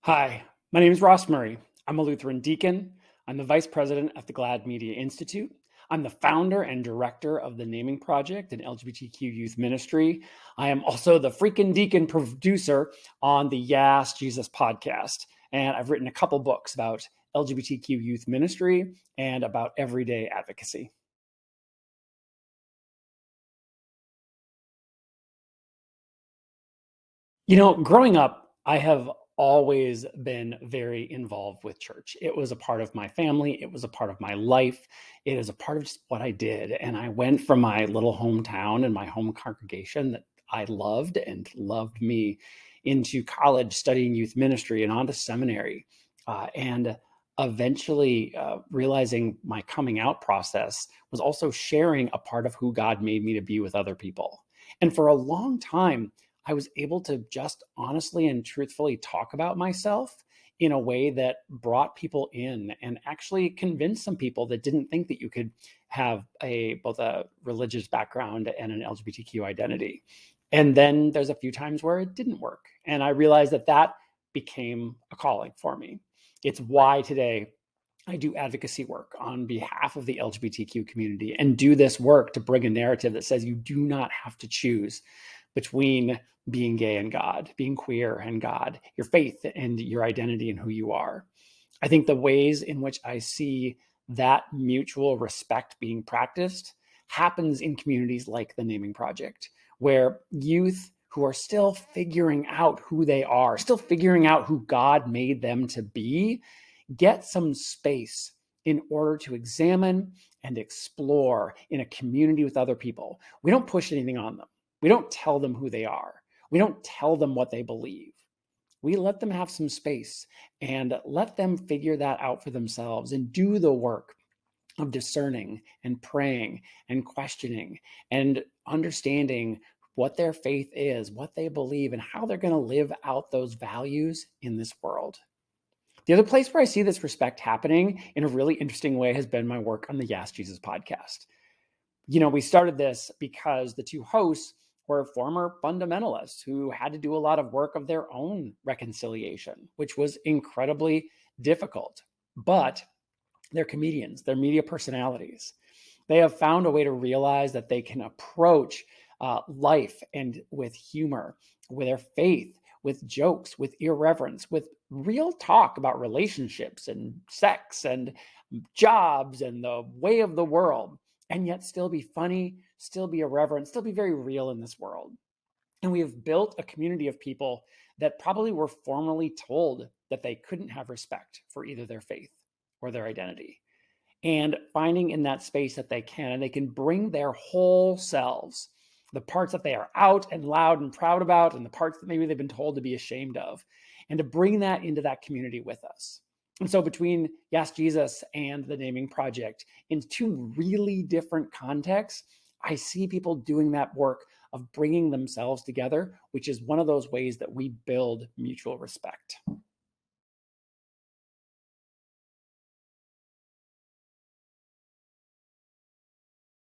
Hi, my name is Ross Murray. I'm a Lutheran deacon. I'm the vice president at the GLAAD Media Institute. I'm the founder and director of the Naming Project, an LGBTQ youth ministry. I am also the freaking deacon producer on the Yes Jesus podcast. And I've written a couple books about LGBTQ youth ministry and about everyday advocacy. Growing up, I have always been very involved with church. It was a part of my family. It was a part of my life. It is a part of just what I did. And I went from my little hometown and my home congregation that I loved and loved me into college studying youth ministry and on to seminary. And eventually realizing my coming out process was also sharing a part of who God made me to be with other people. And for a long time, I was able to just honestly and truthfully talk about myself in a way that brought people in and actually convinced some people that didn't think that you could have both a religious background and an LGBTQ identity. And then there's a few times where it didn't work. And I realized that that became a calling for me. It's why today I do advocacy work on behalf of the LGBTQ community and do this work to bring a narrative that says you do not have to choose between being gay and God, being queer and God, your faith and your identity and who you are. I think the ways in which I see that mutual respect being practiced happens in communities like the Naming Project, where youth who are still figuring out who they are, still figuring out who God made them to be, get some space in order to examine and explore in a community with other people. We don't push anything on them. We don't tell them who they are. We don't tell them what they believe. We let them have some space and let them figure that out for themselves and do the work of discerning and praying and questioning and understanding what their faith is, what they believe, and how they're going to live out those values in this world. The other place where I see this respect happening in a really interesting way has been my work on the Yes Jesus podcast. We started this because the two hosts were former fundamentalists who had to do a lot of work of their own reconciliation, which was incredibly difficult. But they're comedians, they're media personalities. They have found a way to realize that they can approach life and with humor, with their faith, with jokes, with irreverence, with real talk about relationships and sex and jobs and the way of the world, and yet still be funny, still be irreverent, still be very real in this world. And we have built a community of people that probably were formerly told that they couldn't have respect for either their faith or their identity. And finding in that space that they can, and they can bring their whole selves, the parts that they are out and loud and proud about, and the parts that maybe they've been told to be ashamed of, and to bring that into that community with us. And so between Yes Jesus and the Naming Project, in two really different contexts, I see people doing that work of bringing themselves together, which is one of those ways that we build mutual respect.